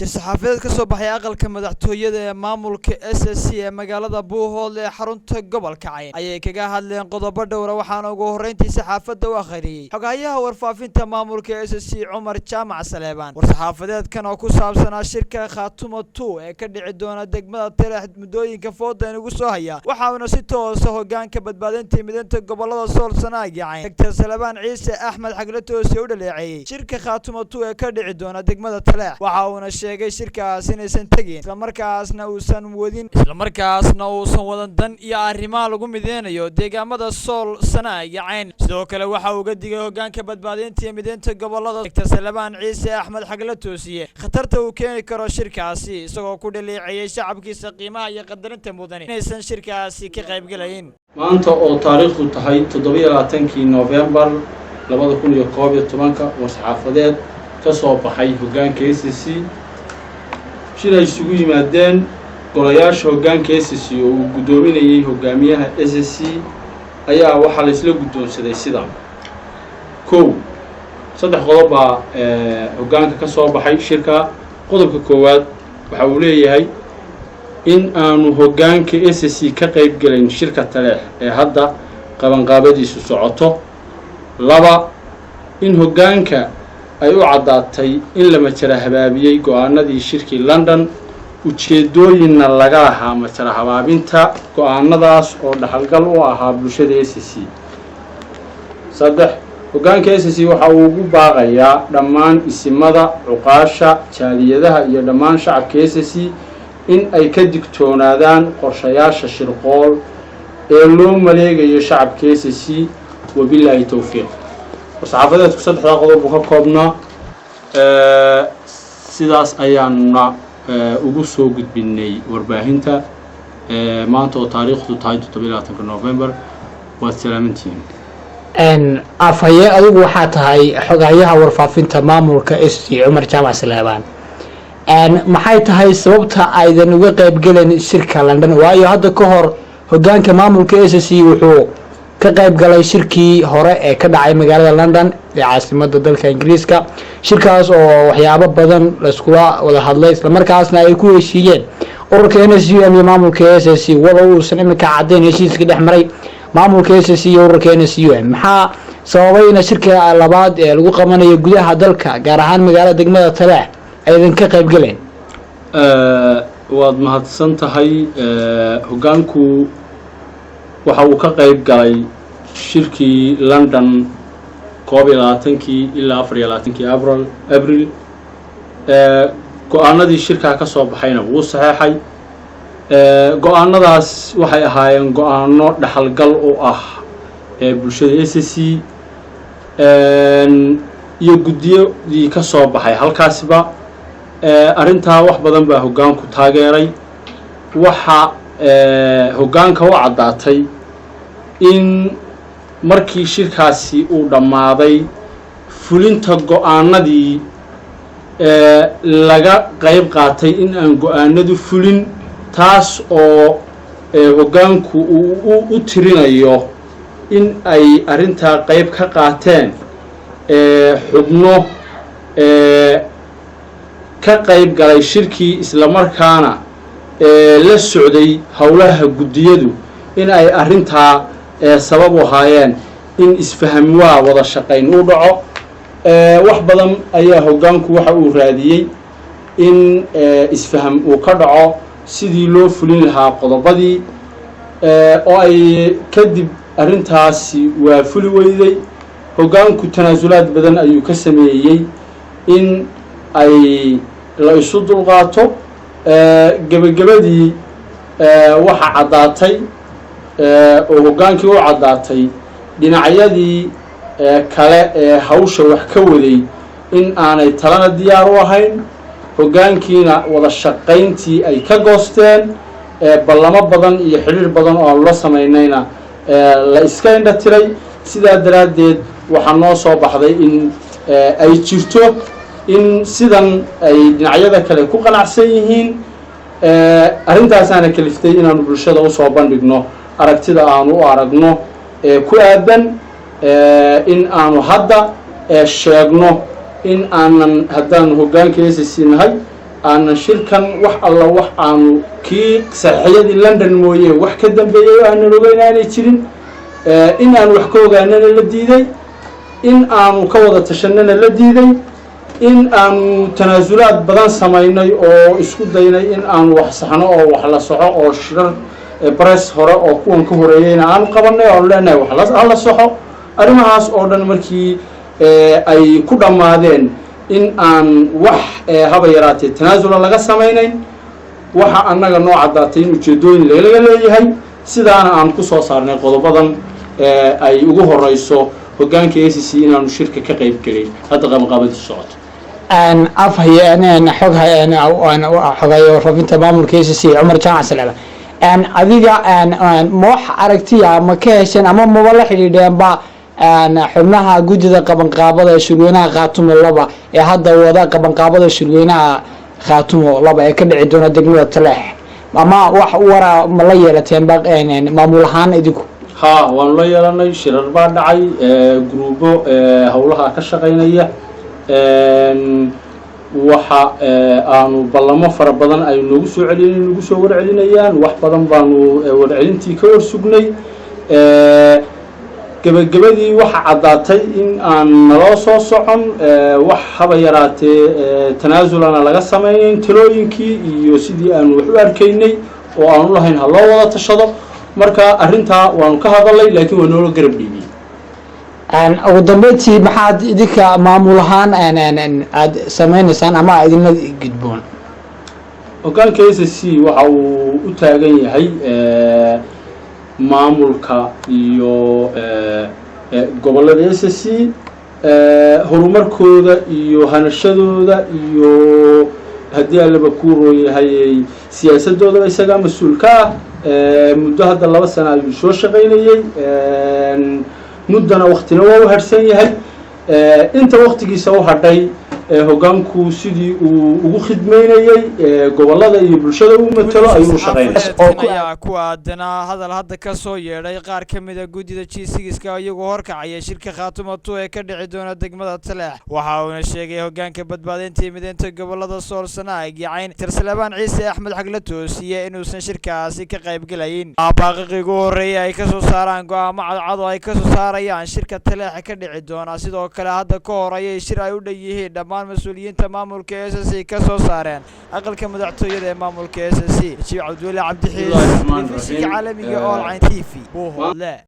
saxaafiyad ka soo baxay aqalka madaxtooyada ee maamulka SSC ee magaalada Buuhood ee xarunta gobolka Cayn ayay kaga hadleen qodobo dhowr ah waxaana ugu horeyntii saxaafadda u akhriyay xogayaha warfaafinta maamulka SSC Cumar Jaamac Saleebaan warsaxaafadeedkan oo ku saabsanaa shirka Khaatumo 2 ee ka dhici doona degmada Taleex muddooyinka fooda ugu soo haya waxaana si toos ah hoggaanka badbaadinta midanta gobolada Sool Sanaag Cayn Dr. Saleebaan Ciise Axmed Xaglatoosi u dhaleeceeyay shirka Khaatumo 2 ee ka dhici doona degmada Taleex waxaana sheegay shirkaas inaysan tagin isla markaasna uusan wadan dan iyo arrimaha lagu mideynayo deegaamada Sool Sanaag Cayn sidoo kale waxa uu ga digay hoggaanka badbaadinta midanta gobolada Dr. Saleebaan Ciise Axmed Xaglatoosi khatarta uu keeni karo shirkaasi isagoo ku dhaleeceeyay shacabkiisa qiimaha iyo qadarinta mudan inaysan shirkaasi ka qayb galayn maanta oo taariikhdu tahay 27 November 2011 warsaxaafadeed ka soo baxay hoggaanka SSC shilay isugu yimaadeen golayaasha hoggaanka SSC oo uu gudoominayay hogaamiyaha SSC ayaa waxa la isla gudoonsaday sida saddex qodob hoggaanka ka soo baxay shirka qodobka koowaad waxa uu leeyahay in aanu hoggaanka SSC ka qayb galin shirka Taleex ee hadda qabanqaabadiisu socoto in hoggaanka ay u cadaatay in la majara habaabiyay go'aanadii shirkii London ujeedooyinna laga lahaa majara habaabinta go'aanadaas oo dhaxalgal u ahaa bulshada SSC hoggaanka SSC waxa uu ugu baaqayaa dhammaan isimada cuqaasha jaaliyadaha iyo dhammaan shacabka SSC in ay ka digtoonaadaan qorshayaasha shirqool ee loo maleegayo shacabka SSC wabillahi tawfiiq saxaafadeedku saddexda qodob ka koobnaa sidaas ayaanuna ugu soo gudbinay warbaahinta maanta oo taariikhdu tahay 27 November waa salaamantiin afhaye adigu waxa tahay xogayaha warfaafinta maamulka SSC Cumar Jaamac Saleebaan maxay tahay sababta aydan uga qayb galeen shirka London waayo hadda ka hor hoggaanka maamulka SSC wuxuu ka qayb galay shirkii hore ee ka dhacay magaalada London ee caasimadda dalka Ingiriiska shirkaas oo waxyaabo badan la isku wada hadlay isla markaasna ay ku heshiiyeen ururka NSUM iyo maamulka SSC wada uu sanadka cadeyn heshiiska dhexmaray maamulka SSC iyo ururka NSUM maxaa sababay in shirka labaad ee lagu qabanayo gudaha dalka gaar ahaan magaalada degmada Taleex aydan ka qayb galeen waad mahadsan tahay hoggaanku waxa uu ka qayb galay shirkii London 22 ilaa 24 April go'aanadii shirka ka soo baxayna wuu saxeexay go'aanadaas waxay ahaayeen go'aano dhaxalgal u ah bulshada SSC iyo gudiyadii ka soo baxay halkaasba arintaa wax badan baa hoggaanku taageeray waxa hoggaanka u cadaatay in markii shirkaasi uu dhammaaday fulinta go'aanadii laga qayb qaatay in aan go'aanadu fulin taas oo hoggaanku uu u tirinayo in ay arintaa qayb ka qaateen xubno ka qayb galay shirkii isla markaana la socday howlaha gudiyadu in ay arintaa sabab u haayeen in isfaham waa wada shaqayn u dhaco wax badan ayaa hoggaanku waxa uu raadiyay in isfaham uu ka dhaco sidii loo fulin lahaa qodobadii oo ay kadib arintaasi waa fuli weyday hoggaanku tanaasulaad badan ayuu ka sameeyay in ay la isu dulqaato gabagabadii waxa cadaatay oo hoggaankii u cadaatay dhinacyadii kale ee hawsha wax ka waday in aanay talana diyaar u ahayn hoggaankiina wada shaqayntii ay ka goosteen ballamo badan iyo xiriir badan oo aan la samaynayna la iska indha tiray sidaa daraaddeed waxaa noo soo baxday in ay jirto in sidan ay dhinacyada kale ku qanacsan yihiin arintaasaana kaliftay inaanu bulshada u soo bandhigno aragtida aanu u aragno ku aadan in aanu hadda sheegno in aanan haddaan hoggaanka SSC nahay aanan shirkan wax alla wax aanu kii saxiixyadii london mooye wax ka dambeeyey aanan ogeyn aanay jirin, in aan wax ka ogaanana la diiday, in aanu ka wada tashanana la diiday, in aanu tanaasulaad badan samaynay oo isku daynay in aanu wax saxno oo wax la soxo oo shirar bress hore oo kuwan ka horeeyeyna aanu qabanay oo leenahay wax la soxo. arrimahaas oo dhan markii ay ku dhammaadeen in aan wax haba yaraatee tanaasula laga samaynayn, waxa annaga noo caddaatay in ujeeddooyin laga leeyahay, sidaana aan ku soo saarnay qodobadan ay ugu horeyso hoggaanka ACC inaanu shirka ka qayb gelin hadda qabanqaabadii socoto. xogayo warfaafinta maamulka ACC Cumar Jaamac Salaaban, adiga ma wax aragtiya ma ka hesheen ama maba la xidhiidheen ba xubnaha guddida qabanqaabada shirweynaha Khaatumo 2 ee hadda wada qabanqaabada shirweynaha Khaatumo 2 ee ka dhici doona degmada Taleex, ama wax wara ma la yeelateen ba maamul ahaan idinku? ها waan la yeelanay shirar baa dhacay gruubo hawlaha ka shaqeynaya waxa aanu ballamo fara badan ay noogu soo warcelinayaan, wax badan baanu warcelintii ka warsugnay. gabagabadii waxa caddaatay in aan naloo soo socon wax haba yaraatee tanaasulana laga samaynayn talooyinkii iyo sidii aanu wax u arkaynay oo aanu lahayn ha loo wada tashado. marka arrintaa waanu ka hadalay laakiin waa noola garab dhiibiyey. ugu dambeyntii maxaad idinka maamul ahaan aad sameynaysaan ama idinla gudboon? hoggaanka ACC waxa uu u taagan yahay maamulka iyo gobollada ACC horumarkooda iyo hanashadooda iyo haddii allaba ku rooyahay siyaasadooda isaga mas-uul ka ah. muddo hadda 2 sano ayuu soo shaqaynayay, muddana waqtina waa u harsan yahay. inta waqtigiisa u hadhay hoggaanku sidii uu ugu khidmeynayay gobollada iyo bulshada uu matalo ayuu shaqaynayay. ku aadana hadal hadda ka soo yeedhay qaar ka mid ah guddida G6 iyagoo horkacaya shirka Khaatumo 2 ee ka dhici doona degmada Taleex. waxa uu sheegay hoggaanka badbaadinta mideynta gobollada Sool Sanaag iyo Cayn Salaaban Ciise Axmed Xagla Toosiye inuusan shirkaasi ka qayb galayn. baaqiqii ugu horeeyay ay ka soo saaraan go'aamo cadcad oo ay ka soo saarayaan shirka Taleex ka dhici doona. sidoo kale hadda ka horeeyay shir ay u dhayihiin dhammaan مسؤوليين مامولك SSC كسو صارين أقل كمدعتوية مامولك SSC شيء عبد الولي عبد الحليم عالمي أول عين تيفي